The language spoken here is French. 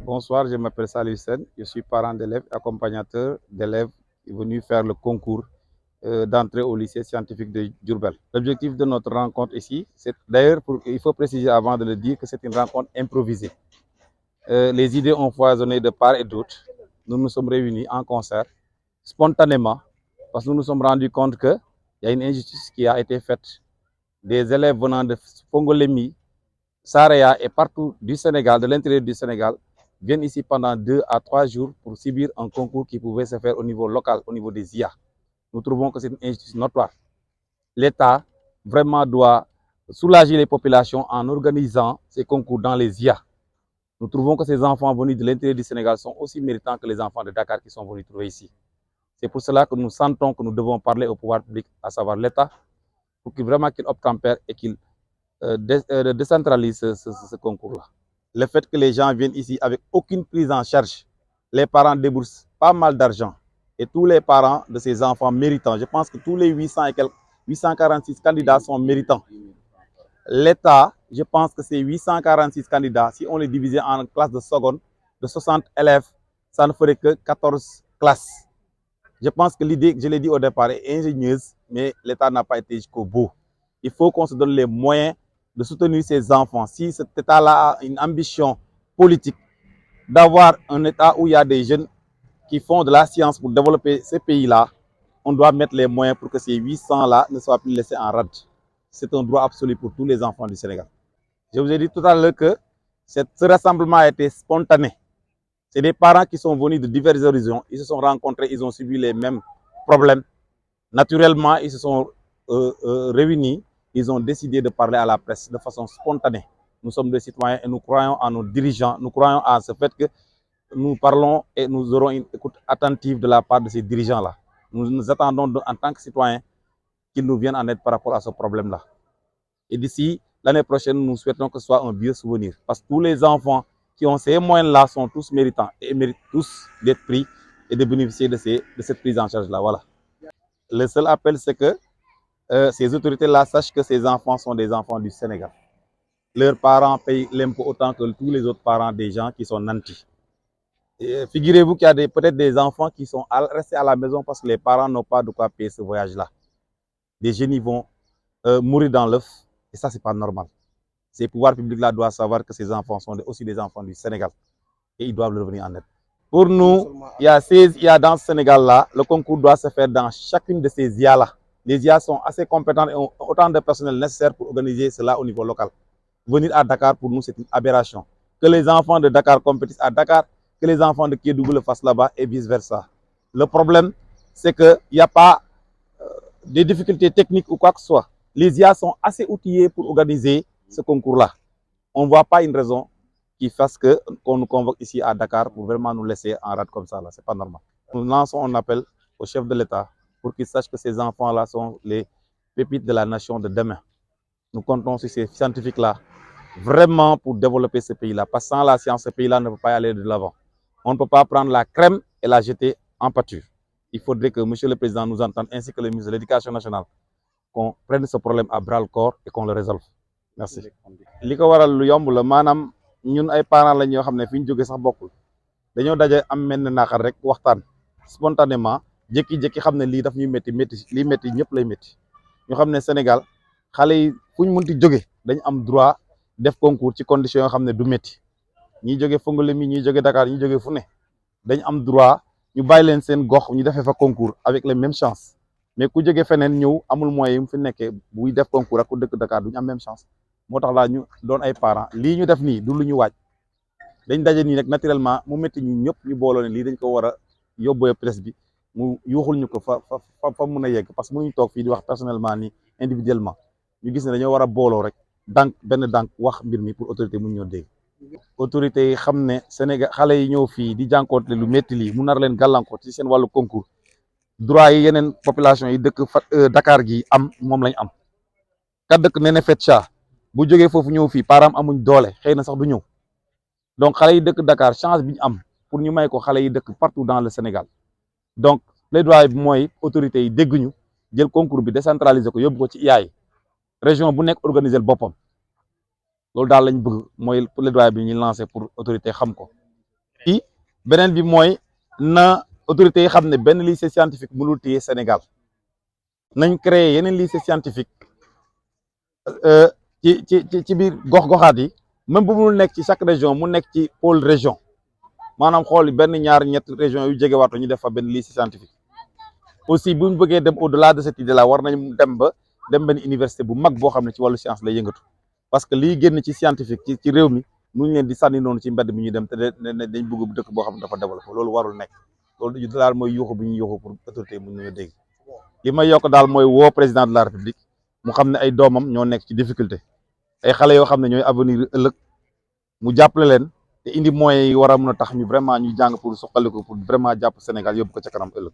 Bonsoir, je m'appelle Salih Sen, je suis parent d'élèves, accompagnateur d'élèves venus faire le concours d'entrée au lycée scientifique de Diourbel. L'objectif de notre rencontre ici, c'est d'ailleurs, il faut préciser avant de le dire que c'est une rencontre improvisée. Les idées ont foisonné de part et d'autre. Nous nous sommes réunis en concert, spontanément, parce que nous nous sommes rendus compte qu'il y a une injustice qui a été faite. Des élèves venant de Fongolemi, Saraya et partout du Sénégal, de l'intérieur du Sénégal, viennent ici pendant 2 à 3 jours pour subir un concours qui pouvait se faire au niveau local, au niveau des IA. Nous trouvons que c'est une injustice notoire. L'État vraiment doit soulager les populations en organisant ces concours dans les IA. Nous trouvons que ces enfants venus de l'intérieur du Sénégal sont aussi méritants que les enfants de Dakar qui sont venus trouver ici. C'est pour cela que nous sentons que nous devons parler au pouvoir public, à savoir l'État, pour qu'il vraiment qu'il obtempère et qu'il décentralise ce concours-là. Le fait que les gens viennent ici avec aucune prise en charge, les parents déboursent pas mal d'argent et tous les parents de ces enfants méritants, je pense que tous les 846 candidats sont méritants. L'État, je pense que ces 846 candidats, si on les divisait en classes de seconde, de 60 élèves, ça ne ferait que 14 classes. Je pense que l'idée, je l'ai dit au départ, est ingénieuse, mais l'État n'a pas été jusqu'au bout. Il faut qu'on se donne les moyens de soutenir ces enfants. Si cet État-là a une ambition politique d'avoir un État où il y a des jeunes qui font de la science pour développer ces pays-là, on doit mettre les moyens pour que ces 800-là ne soient plus laissés en rade. C'est un droit absolu pour tous les enfants du Sénégal. Je vous ai dit tout à l'heure que ce rassemblement a été spontané. C'est des parents qui sont venus de diverses horizons, ils se sont rencontrés, ils ont subi les mêmes problèmes. Naturellement, ils se sont réunis, ils ont décidé de parler à la presse de façon spontanée. Nous sommes des citoyens et nous croyons en nos dirigeants, nous croyons à ce fait que nous parlons et nous aurons une écoute attentive de la part de ces dirigeants-là. Nous attendons en tant que citoyens qu'ils nous viennent en aide par rapport à ce problème-là. Et d'ici l'année prochaine, nous souhaitons que ce soit un vieux souvenir. Parce que tous les enfants qui ont ces moyens-là sont tous méritants et méritent tous d'être pris et de bénéficier de cette prise en charge-là. Voilà. Le seul appel, c'est que ces autorités-là sachent que ces enfants sont des enfants du Sénégal. Leurs parents payent l'impôt autant que tous les autres parents des gens qui sont nantis. Figurez-vous qu'il y a peut-être des enfants qui sont restés à la maison parce que les parents n'ont pas de quoi payer ce voyage-là. Des jeunes vont mourir dans l'œuf et ça, c'est pas normal. Ces pouvoirs publics-là doivent savoir que ces enfants sont aussi des enfants du Sénégal et ils doivent leur venir en aide. Pour nous, il y a 16 IA dans ce Sénégal-là. Le concours doit se faire dans chacune de ces IA-là. Les IA sont assez compétents et ont autant de personnel nécessaire pour organiser cela au niveau local. Venir à Dakar, pour nous, c'est une aberration. Que les enfants de Dakar compétissent à Dakar, que les enfants de Kédougou le fassent là-bas et vice-versa. Le problème, c'est qu'il n'y a pas des difficultés techniques ou quoi que ce soit. Les IA sont assez outillés pour organiser ce concours-là. On ne voit pas une raison qui fasse qu'on nous convoque ici à Dakar pour vraiment nous laisser en rade comme ça. Ce n'est pas normal. Nous lançons un appel au chef de l'État pour qu'il sache que ces enfants-là sont les pépites de la nation de demain. Nous comptons sur ces scientifiques-là vraiment pour développer ce pays-là. Parce que sans la science, ce pays-là ne peut pas aller de l'avant. On ne peut pas prendre la crème et la jeter en pâture. Il faudrait que M. le Président nous entende, ainsi que le ministre de l'Éducation nationale, qu'on prenne ce problème à bras le corps et qu'on le résolve. Merci. li ko waral lu yomb la maanaam ñun ay parents lañ ñoo xam ne fi ñu jóge sax bokkul dañoo daje am mel ne naaxar rek waxtaan spontanément jékki-jékki xam ne lii daf ñuy métti lii métti ñëpp lay métti ñu xam ne Sénégal xale yi fu ñu munti jóge dañ am droit def concours ci condition yoo xam ne du métti ñiy jóge Fongolemi ñiy jóge Dakar ñiy jóge fu ne dañ am droit ñu bàyyi leen seen gox ñu defee fa concours avec les mêmes chances mais ku jóge feneen ñëw amul moyen yi mu fi nekkee buy def concours ak ku dëkk Dakar duñu am même chance moo tax laa ñu doon ay parents lii ñu def nii du lu ñu waaj dañ daje nii rek naturellement mu métti ñu ñëpp ñu booloo ne lii dañ ko war a yóbbee presse bi mu yuuxul ñu ko fa mun a yegg parce que mënuñu toog fii di wax personnellement ni individuellement ñu gis ne dañoo war a booloo rek benn dànk wax mbir mi pour autorité mu ñoo dégg autorité yi xam ne Sénégal xale yi ñëw fii di jànkoonte lu métti lii mu nar leen gàllankoor ci seen wàllu concours droit yi yeneen population yi dëkk Dakar gi am moom lañ am ka dëkk Néné Fetcha bu jógee foofu ñëw fii parents amuñ doole xëy na sax du ñëw donc xale yi dëkk Dakar chance bi ñu am pour ñu may ko xale yi dëkk partout dans le Sénégal donc plaidoyer bi mooy autorités yi dégg ñu jël concours bi décentraliser ko yóbbu ko ci IA yi région bu nekk organiser boppam loolu daal lañ bëgg mooy plaidoyer bi ñu lancé pour autorité xam ko i beneen bi mooy na autorités yi xam ne benn lycée scientifique mënul téye Sénégal nañ créer yeneen lycée scientifique ci biir gox-goxaat yi même bu munul nekk ci chaque région mu nekk ci pôle région maanaam xool benn ñaar ñett région yu jege waatu ñu def fa benn lycée scientifique aussi bu ñu bëggee dem au-delà de cette idée là war nañ dem benn université bu mag boo xam ne ci wàllu science lay yëngatu parce que liy génn ci scientifique ci réew mi nuñ leen di sànni noonu ci mbedd mi ñu dem te dañ bëgg dëkk boo xam ne dafa développé loolu warul nekk loolu daal mooy yuuxu bi ñuy yuuxu pour autorité yi mun nañu dégg li may yokk daal mooy woo président de la république mu xam ne ay doomam ñoo nekk ci difficulté ay xale yoo xam ne ñooy avenir ëllëg mu jàppale leen te indi moyens yi war a mën a tax ñu vraiment ñu jàng pour suqaliku pour vraiment jàpp Sénégal yóbbu ko ca kanam ëllëg